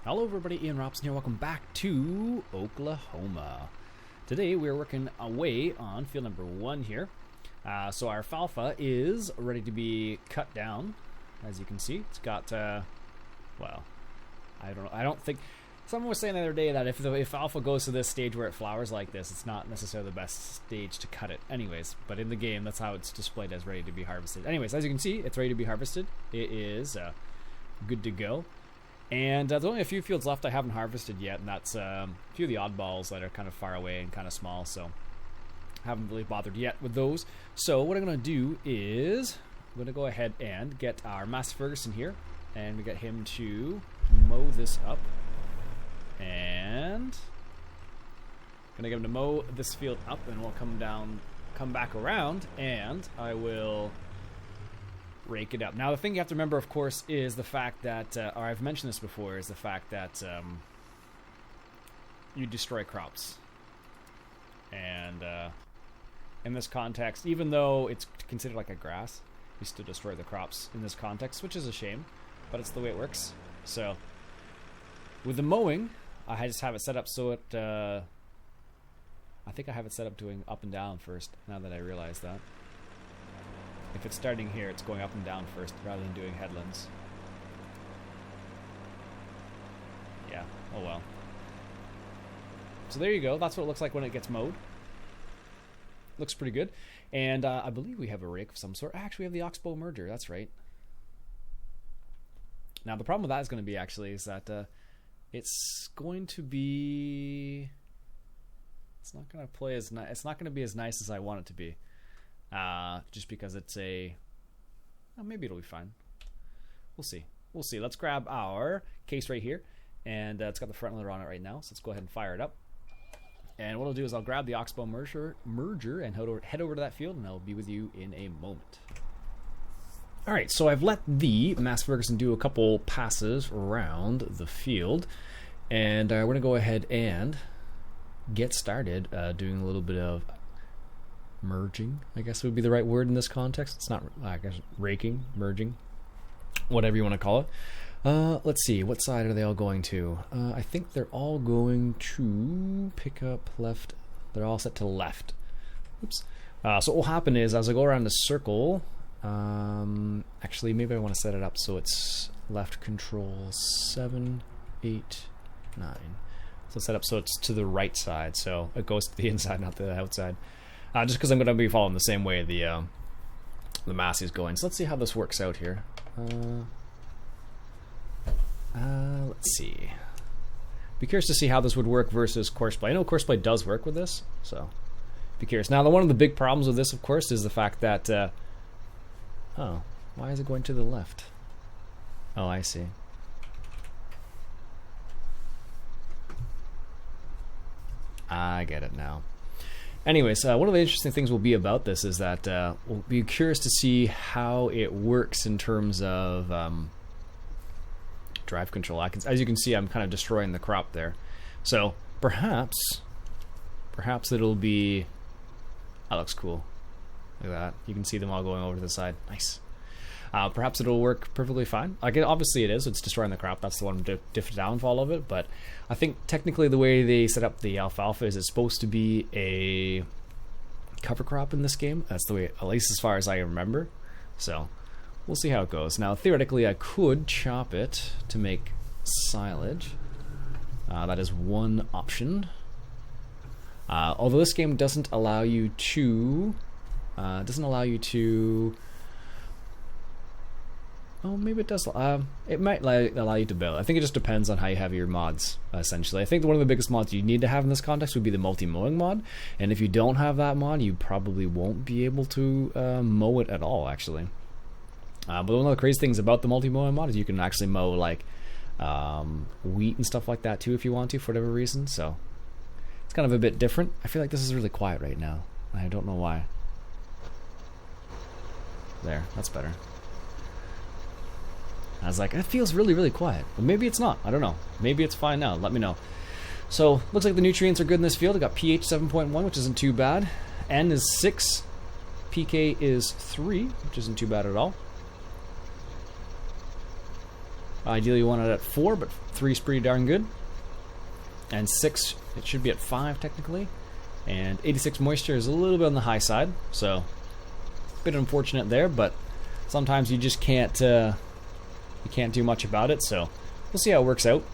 Hello everybody, Iain Robson here. Welcome back to Oklahoma. Today we're working away on field number 1 here. So our alfalfa is ready to be cut down. As you can see, it's got, well, I don't think... Someone was saying the other day that if alfalfa goes to this stage where it flowers like this, it's not necessarily the best stage to cut it. Anyways, but in the game, that's how it's displayed as ready to be harvested. Anyways, as you can see, it's ready to be harvested. It is good to go. And there's only a few fields left I haven't harvested yet, and that's a few of the oddballs that are kind of far away and kind of small, so I haven't really bothered yet with those. So what I'm going to do is I'm going to go ahead and get our Master Ferguson here, and we get him to mow this up. And I'm going to get him to mow this field up, and we'll come back around, and I will rake it up. Now, the thing you have to remember, of course, is the fact that, or I've mentioned this before, is the fact that you destroy crops. And in this context, even though it's considered like a grass, you still destroy the crops in this context, which is a shame, but it's the way it works. So, with the mowing, I just have it set up so it, I think I have it set up doing up and down first, now that I realize that. If it's starting here, it's going up and down first, rather than doing headlands. Yeah, oh well. So there you go, that's what it looks like when it gets mowed. Looks pretty good. And I believe we have a rake of some sort. Actually, we have the oxbow merger, that's right. Now, the problem with that is going to be, actually, is that it's going to be... It's not going to play as nice. It's not going to be as nice as I want it to be. Just because it's a... Well, maybe it'll be fine. We'll see. We'll see. Let's grab our case right here. And it's got the front loader on it right now. So let's go ahead and fire it up. And what I'll do is I'll grab the oxbow merger and head over to that field. And I'll be with you in a moment. Alright, so I've let the Master Ferguson do a couple passes around the field. And we're going to go ahead and get started doing a little bit of merging, I guess would be the right word in this context. It's not, I guess, raking, merging, whatever you want to call it. Let's see, what side are they all going to? I think they're all going to pick up left. They're all set to left. Oops. So what will happen is, as I go around the circle, actually, maybe I want to set it up so it's left control 7, 8, 9. So set up so it's to the right side, so it goes to the inside, not the outside. Just because I'm going to be following the same way the mass is going. So let's see how this works out here. Let's see. Be curious to see how this would work versus courseplay. I know courseplay does work with this, so be curious. Now, one of the big problems with this, of course, is the fact that... oh, why is it going to the left? Oh, I see. I get it now. Anyways, one of the interesting things will be about this is that we'll be curious to see how it works in terms of drive control. As you can see, I'm kind of destroying the crop there. So perhaps it'll be... That looks cool. Look at that. You can see them all going over to the side. Nice. Perhaps it'll work perfectly fine. Obviously it is. It's destroying the crop. That's the one downfall of it. But I think technically the way they set up the alfalfa is it's supposed to be a cover crop in this game. That's the way, at least as far as I remember. So we'll see how it goes. Now, theoretically, I could chop it to make silage. That is one option. Although this game doesn't allow you to... Oh, maybe it does. It might allow you to build. I think it just depends on how you have your mods, essentially. I think one of the biggest mods you need to have in this context would be the multi-mowing mod. And if you don't have that mod, you probably won't be able to mow it at all, actually. But one of the crazy things about the multi-mowing mod is you can actually mow, like, wheat and stuff like that, too, if you want to, for whatever reason. So, it's kind of a bit different. I feel like this is really quiet right now. I don't know why. There, that's better. I was like, it feels really, really quiet. But maybe it's not. I don't know. Maybe it's fine now. Let me know. So, looks like the nutrients are good in this field. I got pH 7.1, which isn't too bad. N is 6. pK is 3, which isn't too bad at all. Ideally you want it at 4, but 3 is pretty darn good. And 6, it should be at 5 technically. And 86 moisture is a little bit on the high side, so a bit unfortunate there, but sometimes you just can't do much about it, so we'll see how it works out.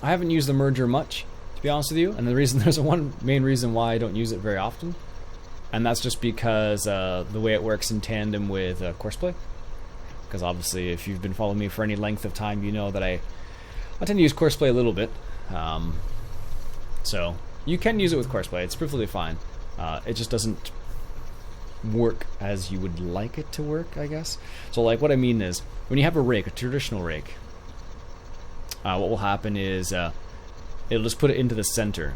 I haven't used the merger much, to be honest with you, and there's one main reason why I don't use it very often, and that's just because the way it works in tandem with courseplay. Because obviously, if you've been following me for any length of time, you know that I tend to use courseplay a little bit. So you can use it with courseplay; it's perfectly fine. It just doesn't work as you would like it to work, I guess. So, like, what I mean is, when you have a rake, a traditional rake, what will happen is it'll just put it into the center,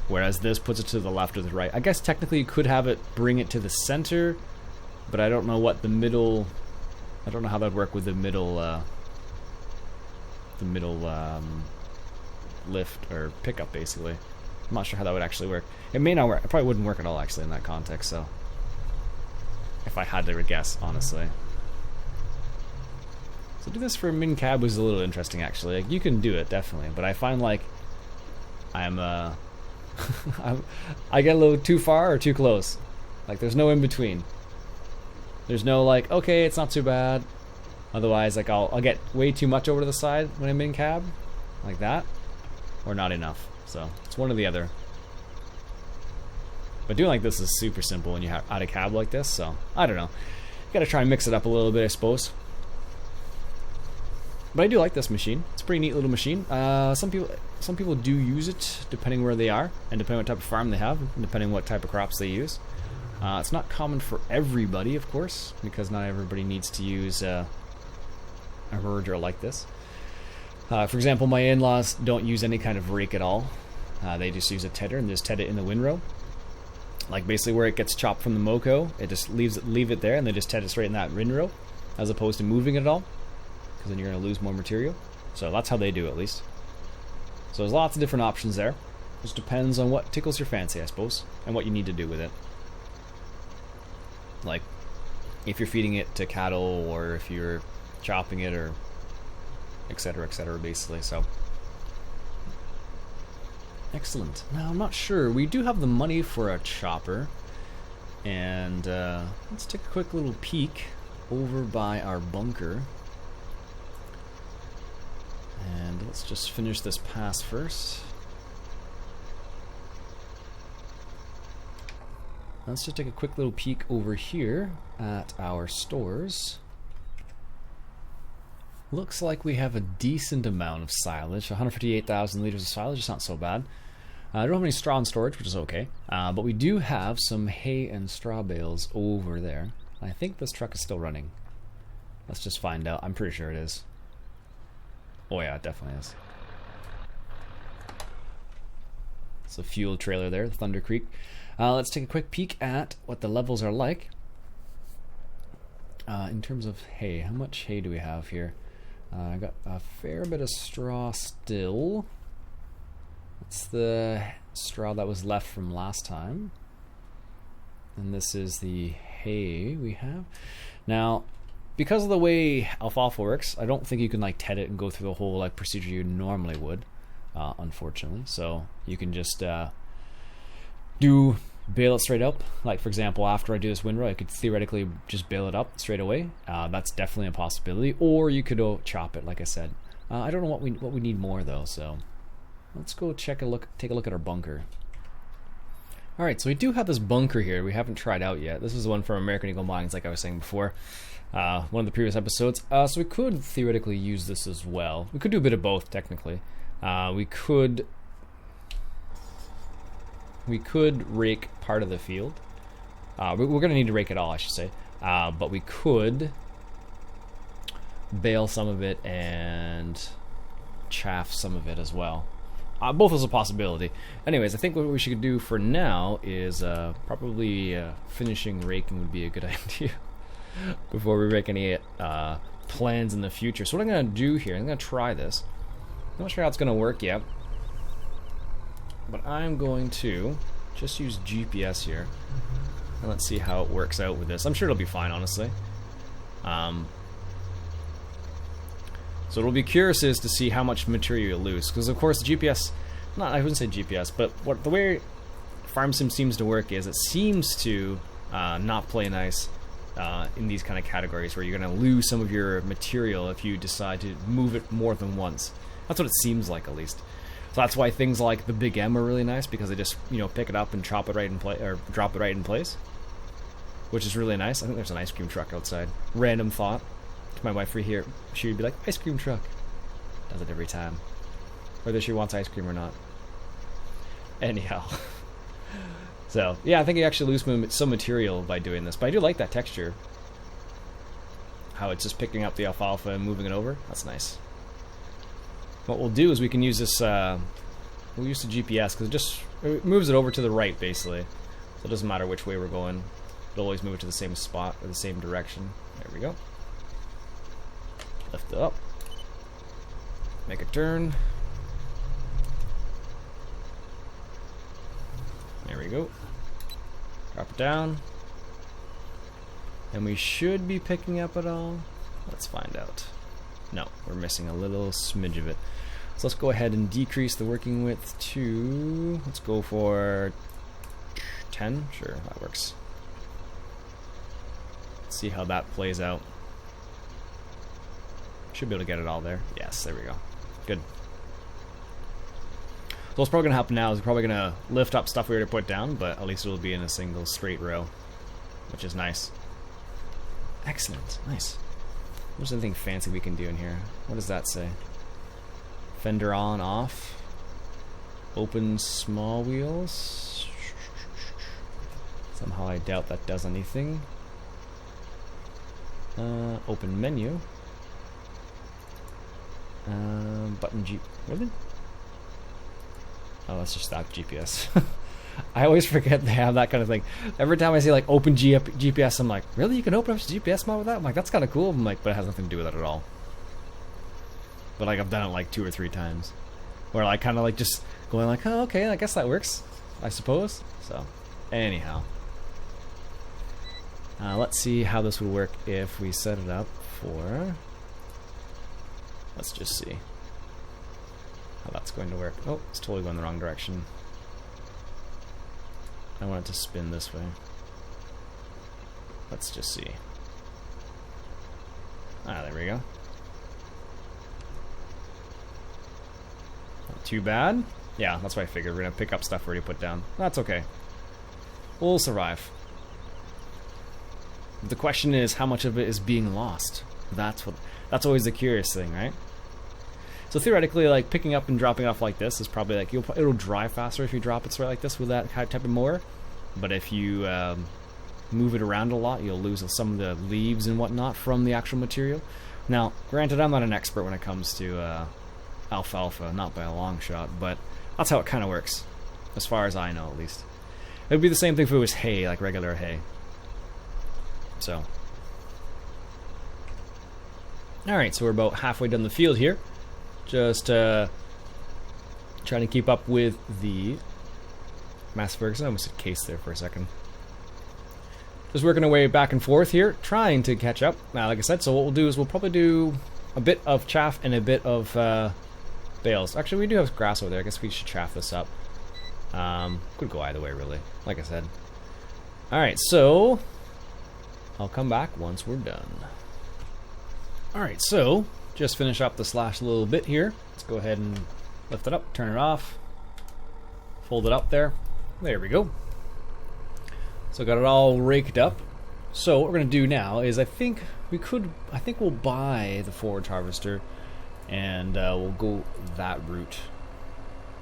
whereas this puts it to the left or the right. I guess technically you could have it bring it to the center, but I don't know what the middle. I don't know how that'd work with the middle lift or pickup, basically. I'm not sure how that would actually work. It may not work. It probably wouldn't work at all, actually, in that context. So, if I had to guess, honestly. So do this for min cab was a little interesting, actually. Like, you can do it definitely, but I find like I'm I get a little too far or too close. Like, there's no in between. There's no like, okay, it's not too bad. Otherwise, like, I'll get way too much over to the side when I'm in cab, like that, or not enough. So it's one or the other. But doing like this is super simple when you have out of cab like this. So I don't know. You gotta try and mix it up a little bit, I suppose. But I do like this machine. It's a pretty neat little machine. Some people do use it depending where they are and depending what type of farm they have, and depending what type of crops they use. It's not common for everybody, of course, because not everybody needs to use a merger like this. For example, my in-laws don't use any kind of rake at all. They just use a tedder and just ted it in the windrow. Like, basically where it gets chopped from the moco, it just leave it there, and they just ted it straight in that windrow, as opposed to moving it at all, because then you're going to lose more material. So that's how they do it, at least. So there's lots of different options there. Just depends on what tickles your fancy, I suppose, and what you need to do with it. Like, if you're feeding it to cattle, or if you're chopping it, or etc., basically. So excellent. Now, I'm not sure. We do have the money for a chopper, and let's take a quick little peek over by our bunker, and let's just finish this pass first. Let's just take a quick little peek over here at our stores. Looks like we have a decent amount of silage. 158,000 liters of silage is not so bad. I don't have any straw in storage, which is okay. But we do have some hay and straw bales over there. I think this truck is still running. Let's just find out. I'm pretty sure it is. Oh yeah, it definitely is. It's a fuel trailer there, Thunder Creek. Let's take a quick peek at what the levels are like. In terms of hay, how much hay do we have here? I got a fair bit of straw still. That's the straw that was left from last time. And this is the hay we have. Now, because of the way alfalfa works, I don't think you can like ted it and go through the whole like procedure you normally would, unfortunately. So you can just bale it straight up. Like, for example, after I do this windrow, I could theoretically just bale it up straight away. That's definitely a possibility. Or you could chop it, like I said. I don't know what we need more though. So let's go take a look at our bunker. All right, so we do have this bunker here. We haven't tried out yet. This is the one from American Eagle Mines, like I was saying before. One of the previous episodes. So we could theoretically use this as well. We could do a bit of both, technically. We could rake part of the field. We're going to need to rake it all, I should say. But we could bale some of it and chaff some of it as well. Both is a possibility. Anyways, I think what we should do for now is probably finishing raking would be a good idea before we rake any plans in the future. So what I'm going to do here, I'm going to try this. I'm not sure how it's going to work yet. But I'm going to just use GPS here, and let's see how it works out with this. I'm sure it'll be fine, honestly. So it'll be curious is to see how much material you lose, because of course the GPS, I wouldn't say GPS, but the way Farm Sim seems to work is it seems to not play nice in these kind of categories where you're going to lose some of your material if you decide to move it more than once. That's what it seems like, at least. So that's why things like the Big M are really nice, because they just, you know, pick it up and drop it right in place, which is really nice. I think there's an ice cream truck outside. Random thought. If my wife were here, she would be like, ice cream truck. Does it every time, whether she wants ice cream or not. Anyhow. So, yeah, I think you actually lose some material by doing this. But I do like that texture. How it's just picking up the alfalfa and moving it over. That's nice. What we'll do is we can use this, we'll use the GPS, because it moves it over to the right, basically. So it doesn't matter which way we're going. It'll always move it to the same spot, or the same direction. There we go. Lift it up. Make a turn. There we go. Drop it down. And we should be picking up it all. Let's find out. No, we're missing a little smidge of it. So let's go ahead and decrease the working width to, let's go for 10. Sure, that works. Let's see how that plays out. Should be able to get it all there. Yes, there we go. Good. So what's probably going to happen now is we're probably going to lift up stuff we already put down, but at least it'll be in a single straight row, which is nice. Excellent. Nice. What's anything fancy we can do in here? What does that say? Fender on, off. Open small wheels. Somehow I doubt that does anything. Open menu. Button G. Really? Oh, that's just that GPS. I always forget they have that kind of thing. Every time I see like open GPS, I'm like, really? You can open up GPS mod with that? I'm like, that's kind of cool. I'm like, but it has nothing to do with it at all. But like, I've done it like 2 or 3 times, where like kind of like just going like, oh, okay, I guess that works, I suppose. So, anyhow, let's see how this would work if we set it up for. Let's just see how that's going to work. Oh, it's totally going the wrong direction. I want it to spin this way. Let's just see. Ah, there we go. Not too bad. Yeah, that's what I figured. We're gonna pick up stuff we already put down. That's okay. We'll survive. The question is, how much of it is being lost? That's always the curious thing, right? So theoretically, like picking up and dropping off like this is probably like it'll dry faster if you drop it straight like this with that type of mower. But if you move it around a lot, you'll lose some of the leaves and whatnot from the actual material. Now, granted, I'm not an expert when it comes to alfalfa, not by a long shot, but that's how it kind of works, as far as I know, at least. It would be the same thing if it was hay, like regular hay. So, all right, so we're about halfway down the field here. Just trying to keep up with the Mass Ferguson. I almost said case there for a second. Just working our way back and forth here, trying to catch up. Now, like I said, so what we'll do is we'll probably do a bit of chaff and a bit of bales. Actually, we do have grass over there. I guess we should chaff this up. Could go either way, really. Like I said. All right, so I'll come back once we're done. All right, so just finish up the slash a little bit here. Let's go ahead and lift it up, turn it off, fold it up there. There we go. So got it all raked up. So what we're gonna do now is I think we'll buy the forage harvester and we'll go that route.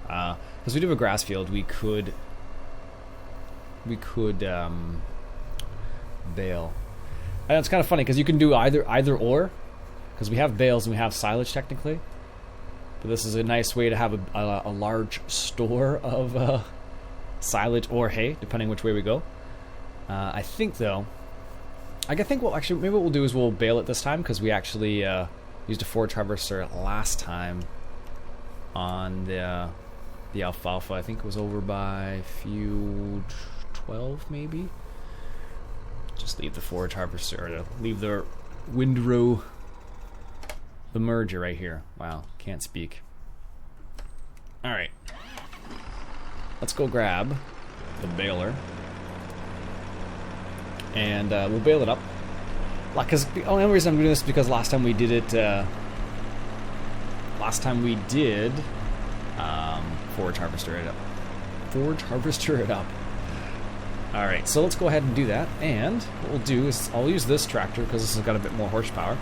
Because we do have a grass field, we could bale. And it's kind of funny because you can do either or. Because we have bales and we have silage technically, but this is a nice way to have a large store of silage or hay, depending which way we go. I think though, maybe what we'll do is we'll bale it this time because we actually used a forage harvester last time on the alfalfa. I think it was over by field 12 maybe. Just leave the forage harvester, or leave the windrow the merger right here. Wow, can't speak. Alright. Let's go grab the baler. And we'll bale it up. Because the only reason I'm doing this is because last time we did it... forage harvester it up. Forge harvester it up. Alright, so let's go ahead and do that. And what we'll do is I'll use this tractor because this has got a bit more horsepower.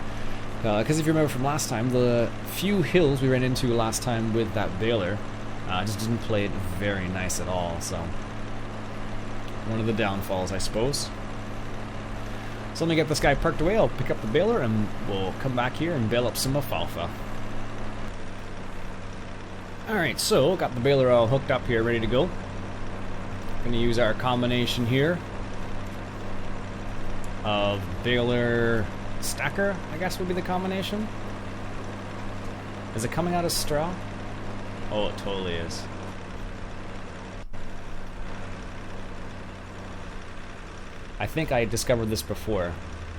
Because if you remember from last time, the few hills we ran into last time with that baler just didn't play it very nice at all. So one of the downfalls, I suppose. So let me get this guy parked away. I'll pick up the baler and we'll come back here and bale up some alfalfa. Alright, so got the baler all hooked up here, ready to go. Gonna use our combination here of baler stacker, I guess would be the combination. Is it coming out as straw? Oh, it totally is. I think I discovered this before.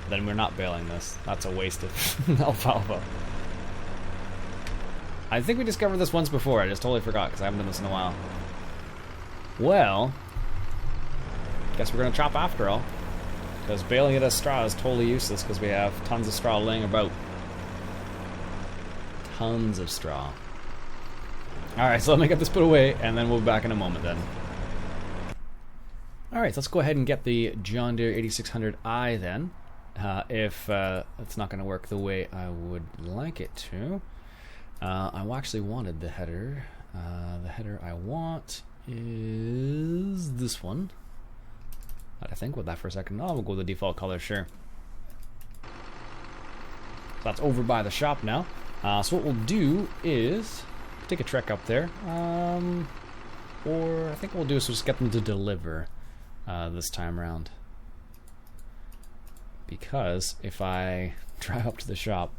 Then we're not baling this. That's a waste of alfalfa. I think we discovered this once before. I just totally forgot because I haven't done this in a while. Well, guess we're gonna chop after all. Because baling it as straw is totally useless because we have tons of straw laying about. Tons of straw. Alright, so let me get this put away and then we'll be back in a moment then. Alright, so let's go ahead and get the John Deere 8600i then. If it's not going to work the way I would like it to. I actually wanted the header. The header I want is this one. I think with that for a second. Oh, we'll go with the default color, sure. So that's over by the shop now. So what we'll do is take a trek up there. Or I think what we'll do is we'll just get them to deliver this time around. Because if I drive up to the shop,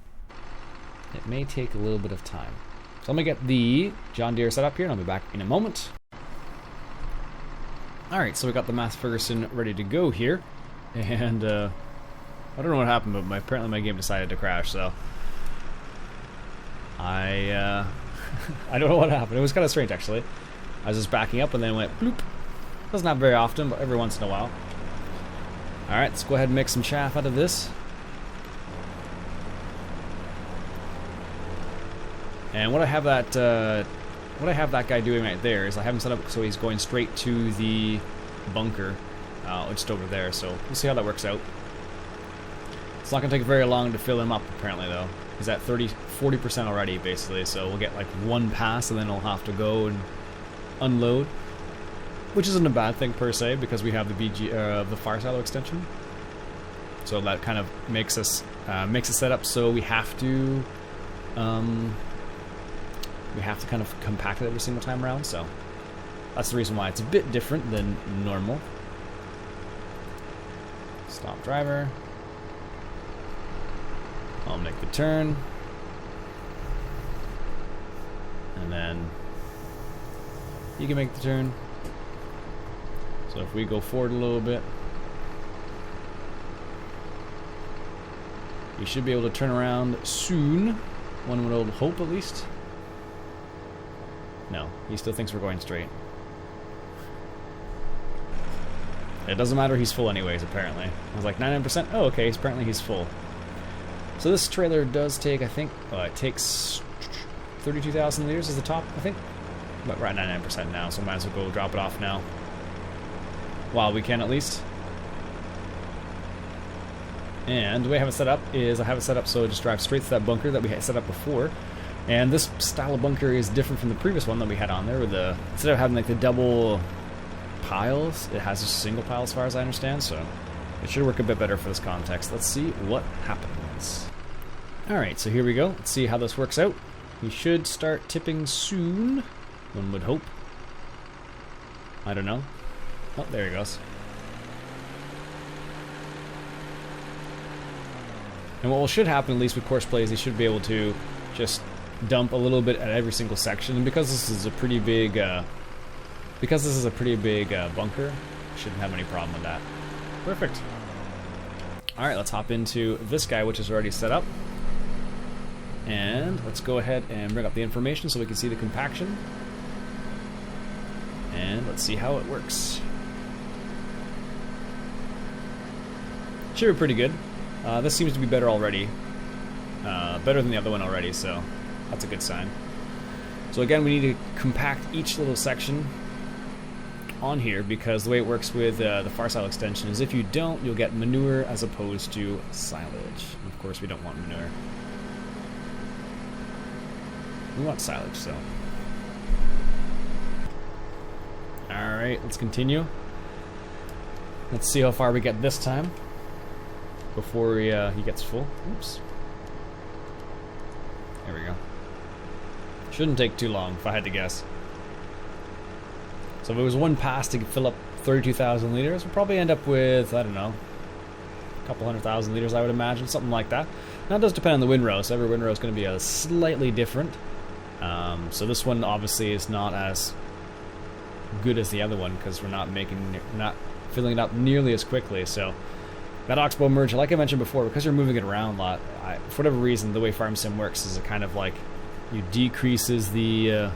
it may take a little bit of time. So let me get the John Deere set up here and I'll be back in a moment. Alright, so we got the Mass Ferguson ready to go here. And I don't know what happened, but apparently my game decided to crash, so I don't know what happened. It was kind of strange actually. I was just backing up and then it went bloop. Doesn't happen very often, but every once in a while. Alright, let's go ahead and make some chaff out of this. And what I have that guy doing right there is I have him set up so he's going straight to the bunker, just over there. So we'll see how that works out. It's not going to take very long to fill him up apparently though. He's at 40% already basically, so we'll get like one pass and then we'll have to go and unload. Which isn't a bad thing per se because we have the the fire silo extension. So that kind of makes it set up so we have to kind of compact it every single time around. So that's the reason why it's a bit different than normal. Stop driver. I'll make the turn. And then you can make the turn. So if we go forward a little bit, we should be able to turn around soon. One would hope at least. No, he still thinks we're going straight. It doesn't matter, he's full anyways, apparently. I was like, 99%? Oh, okay, apparently he's full. So this trailer does take, I think, it takes 32,000 liters is the top, I think. But we're at 99% now, so might as well go drop it off now. While we can, at least. And the way I have it set up is I have it set up so it just drives straight to that bunker that we had set up before. And this style of bunker is different from the previous one that we had on there, with the instead of having like the double piles, it has just a single pile as far as I understand, so it should work a bit better for this context. Let's see what happens. Alright, so here we go. Let's see how this works out. We should start tipping soon, one would hope. I don't know. Oh, there he goes. And what should happen, at least with course plays, they should be able to just dump a little bit at every single section. And because this is a pretty big, bunker, shouldn't have any problem with that. Perfect. All right, let's hop into this guy, which is already set up. And let's go ahead and bring up the information so we can see the compaction. And let's see how it works. Should be pretty good. This seems to be better already. Better than the other one already, so that's a good sign. So again, we need to compact each little section on here, because the way it works with the far side extension is if you don't, you'll get manure as opposed to silage. And of course, we don't want manure. We want silage, so. Alright, let's continue. Let's see how far we get this time before he gets full. Oops. There we go. Shouldn't take too long, if I had to guess. So if it was one pass to fill up 32,000 liters, we'll probably end up with, I don't know, a couple 100,000 liters, I would imagine, something like that. Now it does depend on the windrow, so every windrow is going to be slightly different. So this one obviously is not as good as the other one, because we're not filling it up nearly as quickly. So that oxbow merger, like I mentioned before, because you're moving it around a lot, for whatever reason, the way farm sim works is it kind of like you decreases the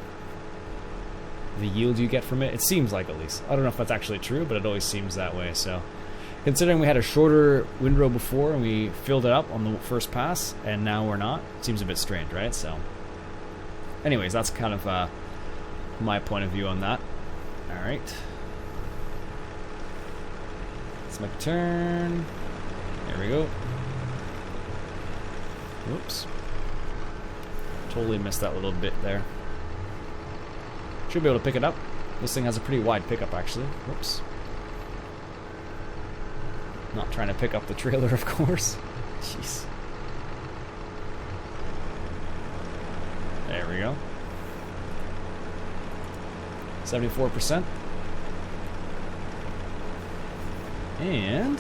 yield you get from it. It seems like, at least. I don't know if that's actually true, but it always seems that way. So considering we had a shorter windrow before and we filled it up on the first pass, and now we're not, it seems a bit strange, right? So anyways, that's kind of my point of view on that. Alright. Let's make a turn. There we go. Whoops. Totally missed that little bit there. Should be able to pick it up. This thing has a pretty wide pickup, actually. Whoops. Not trying to pick up the trailer, of course. Jeez. There we go. 74%. And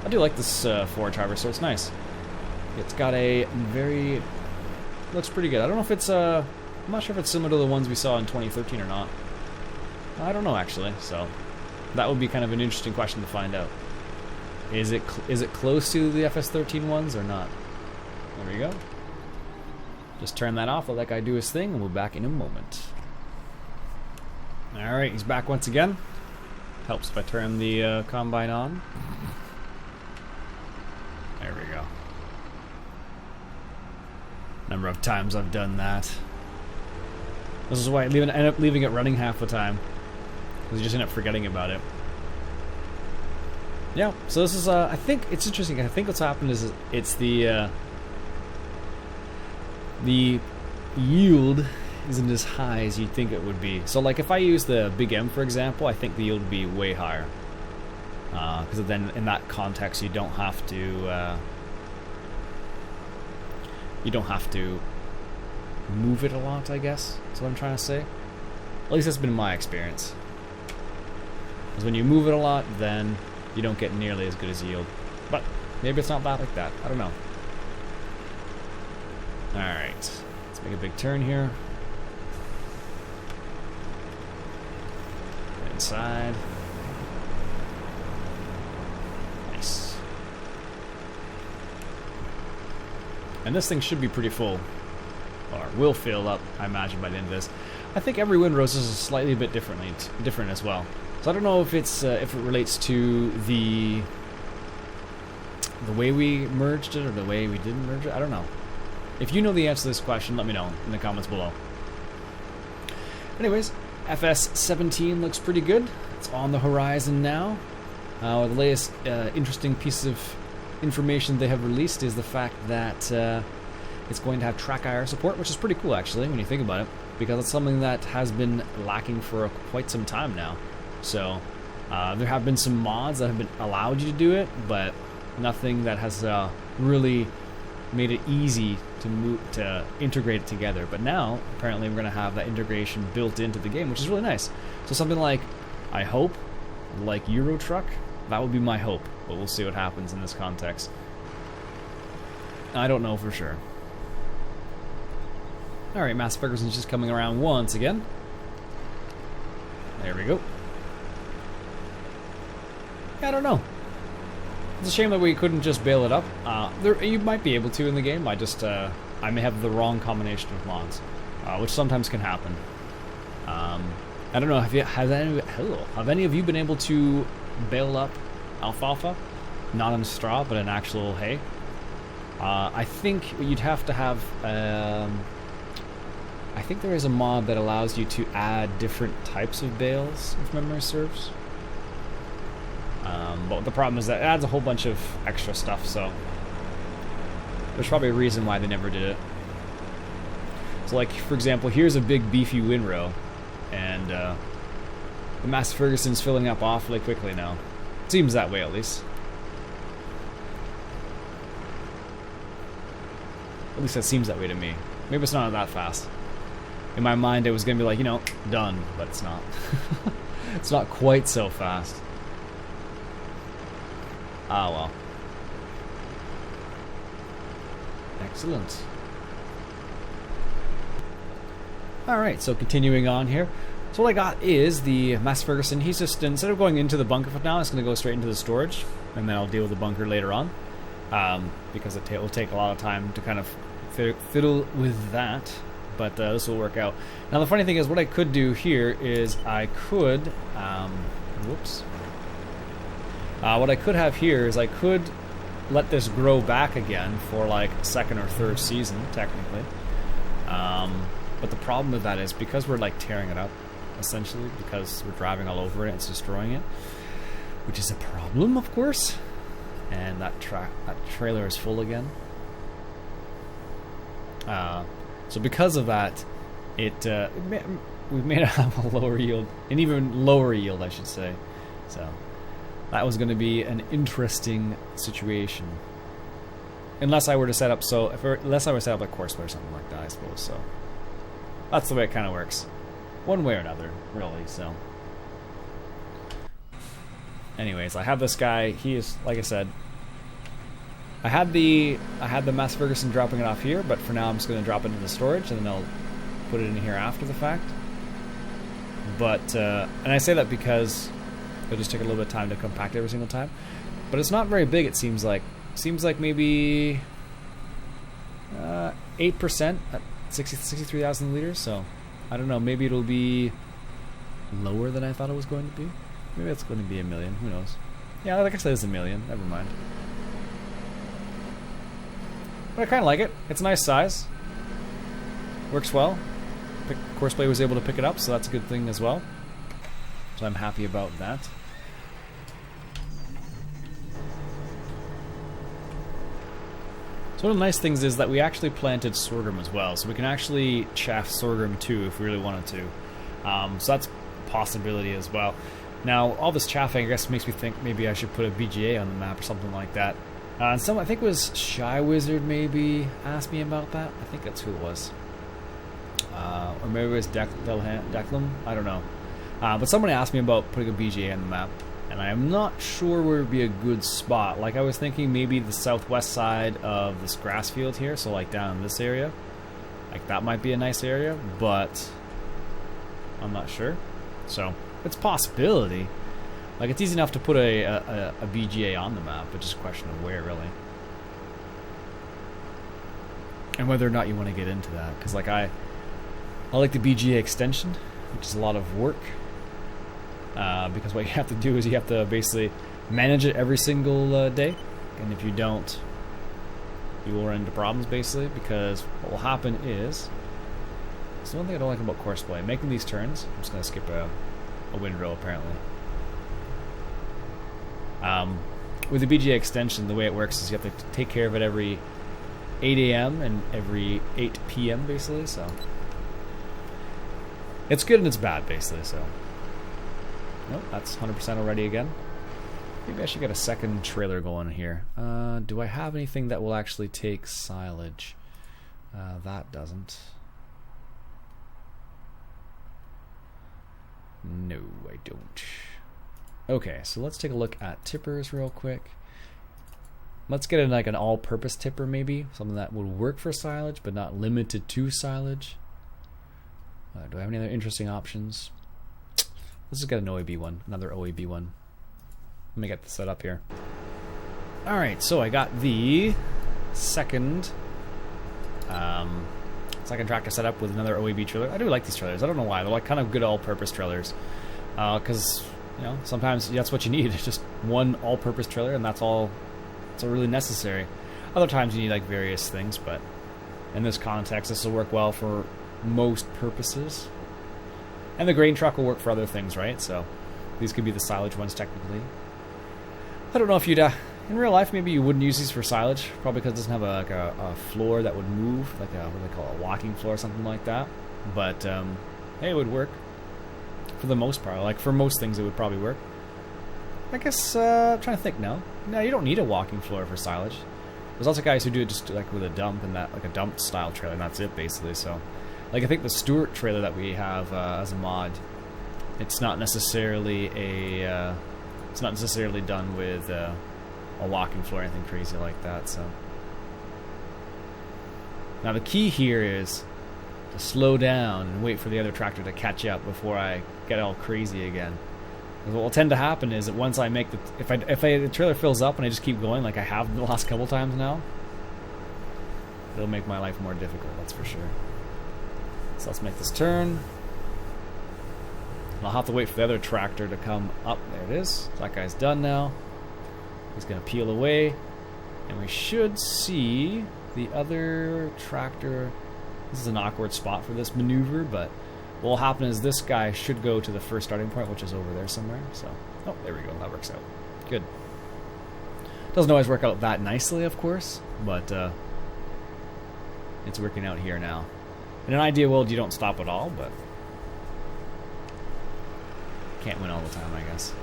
I do like this forage harvester, so it's nice. It's got a very... looks pretty good. I don't know if it's... I'm not sure if it's similar to the ones we saw in 2013 or not. I don't know, actually, so that would be kind of an interesting question to find out. Is it close to the FS13 ones or not? There we go. Just turn that off, let that guy do his thing, and we'll be back in a moment. Alright, he's back once again. Helps if I turn the combine on. There we go. Number of times I've done that. This is why I end up leaving it running half the time, because you just end up forgetting about it. Yeah, so this is, I think it's interesting. I think what's happened is it's the yield isn't as high as you'd think it would be. So like if I use the Big M, for example, I think the yield would be way higher. Because then in that context you don't have to move it a lot, I guess. That's what I'm trying to say. At least that's been my experience. Because when you move it a lot, then you don't get nearly as good as yield. But maybe it's not bad like that. I don't know. Alright. Let's make a big turn here. Inside. Nice. And this thing should be pretty full. Or will fill up, I imagine, by the end of this. I think every windrow is slightly a bit different as well. So I don't know if it's if it relates to the way we merged it or the way we didn't merge it. I don't know. If you know the answer to this question, let me know in the comments below. Anyways, FS17 looks pretty good. It's on the horizon now. The latest interesting piece of information they have released is the fact that it's going to have track IR support, which is pretty cool actually when you think about it, because it's something that has been lacking for quite some time now. So there have been some mods that have been allowed you to do it, but nothing that has really made it easy to integrate it together. But now apparently we're going to have that integration built into the game, which is really nice. So something like, I hope, like Euro Truck, that would be my hope, but we'll see what happens in this context. I don't know for sure. Alright, Mass Ferguson's just coming around once again. There we go. I don't know. It's a shame that we couldn't just bail it up. You might be able to in the game. I may have the wrong combination of mods, which sometimes can happen. I don't know. Have any of you been able to bale up alfalfa, not in straw, but in actual hay? I think you'd have to have. I think there is a mod that allows you to add different types of bales, if memory serves. But the problem is that it adds a whole bunch of extra stuff, so there's probably a reason why they never did it. So, like, for example, here's a big beefy windrow, and the Massey Ferguson's filling up awfully quickly now. It seems that way, at least. At least that seems that way to me. Maybe it's not that fast. In my mind, it was going to be like, you know, done, but it's not. It's not quite so fast. Ah, well. Excellent. Alright, so continuing on here. So what I got is the Massey Ferguson. He's just, instead of going into the bunker for now, it's going to go straight into the storage. And then I'll deal with the bunker later on. Because it will take a lot of time to kind of fiddle with that. But this will work out. Now the funny thing is, what I could do here is I could... whoops. What I could have here is I could let this grow back again for like second or third season, technically. But the problem with that is because we're like tearing it up, essentially, because we're driving all over it, it's destroying it, which is a problem, of course. And that trailer is full again. So because of that, we've made it have a lower yield, an even lower yield, I should say. So that was going to be an interesting situation, unless I were to set up unless I were to set up a course or something like that, I suppose. So that's the way it kind of works, one way or another, really. So, anyways, I have this guy. He is, like I said, I had the Massey Ferguson dropping it off here, but for now I'm just going to drop it into the storage, and then I'll put it in here after the fact. But and I say that because it'll just take a little bit of time to compact every single time. But it's not very big, it seems like. Seems like maybe 8% at 63,000 liters, so I don't know, maybe it'll be lower than I thought it was going to be. Maybe it's going to be 1 million, who knows. Yeah, like I said, it's 1 million, never mind. But I kind of like it. It's a nice size. Works well. Courseplay was able to pick it up, so that's a good thing as well. So I'm happy about that. So one of the nice things is that we actually planted sorghum as well, so we can actually chaff sorghum too if we really wanted to. So that's a possibility as well. Now, all this chaffing, I guess, makes me think maybe I should put a BGA on the map or something like that. And I think it was Shy Wizard maybe asked me about that. I think that's who it was. Or maybe it was Declan. I don't know. But somebody asked me about putting a BGA on the map, and I am not sure where would be a good spot. Like, I was thinking maybe the southwest side of this grass field here, so like down in this area. Like, that might be a nice area, but I'm not sure. So, it's a possibility. Like, it's easy enough to put a BGA on the map, but just a question of where, really. And whether or not you want to get into that. Because, like, I like the BGA extension, which is a lot of work. Because what you have to do is you have to basically manage it every single day. And if you don't, you will run into problems, basically. Because what will happen is... So one thing I don't like about courseplay, making these turns... I'm just going to skip a windrow, apparently. With the BGA extension, the way it works is you have to take care of it every 8 a.m. and every 8 p.m. basically, so it's good and it's bad basically. So nope, that's 100% already again. Maybe I should get a second trailer going here. Do I have anything that will actually take silage? That doesn't. No, I don't. Okay, so let's take a look at tippers real quick. Let's get in like an all-purpose tipper maybe, something that would work for silage but not limited to silage. Do I have any other interesting options? Let's just get an OAB one, another OAB one. Let me get this set up here. Alright, so I got the second tractor set up with another OEB trailer. I do like these trailers. I don't know why. They're like kind of good all-purpose trailers. Because, you know, sometimes that's what you need. It's just one all-purpose trailer, and that's all really necessary. Other times you need like various things, but in this context, this will work well for most purposes. And the grain truck will work for other things, right? So these could be the silage ones technically. I don't know if you'd, in real life, maybe you wouldn't use these for silage, probably because it doesn't have a floor that would move, like what do they call it, a walking floor or something like that. But hey, it would work for the most part. Like for most things, it would probably work. I guess I'm trying to think now. No, you don't need a walking floor for silage. There's also guys who do it just like with a dump and that, like a dump style trailer, and that's it basically. So, like I think the Stewart trailer that we have as a mod, it's not necessarily done with a walking floor or anything crazy like that. So now the key here is to slow down and wait for the other tractor to catch up before I get all crazy again. Because what will tend to happen is that once I make the trailer fills up and I just keep going like I have the last couple times now, it'll make my life more difficult, that's for sure. So let's make this turn. And I'll have to wait for the other tractor to come up. There it is. That guy's done now. He's going to peel away. And we should see the other tractor. This is an awkward spot for this maneuver, but what will happen is this guy should go to the first starting point, which is over there somewhere. So, oh, there we go. That works out. Good. Doesn't always work out that nicely, of course, but it's working out here now. In an ideal world, you don't stop at all, but can't win all the time, I guess.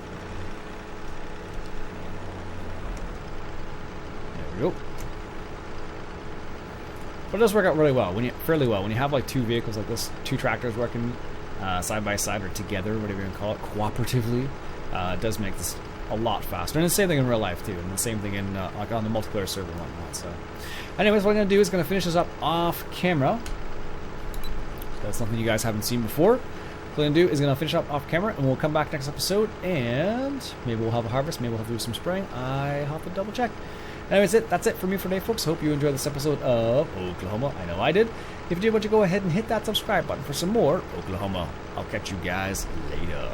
There we go. But it does work out really well, fairly well. When you have like two vehicles like this, two tractors working side by side or together, whatever you want to call it, cooperatively, it does make this a lot faster. And the same thing in real life too, and the same thing in like on the multiplayer server and whatnot. So, anyways, what I'm gonna do is gonna finish this up off camera. That's something you guys haven't seen before. What I'm gonna do is gonna finish up off camera, and we'll come back next episode, and maybe we'll have a harvest, maybe we'll have to do some spraying. I have to double check. Anyways, that's it for me for today, folks. Hope you enjoyed this episode of Oklahoma. I know I did. If you did, why don't you go ahead and hit that subscribe button for some more Oklahoma. I'll catch you guys later.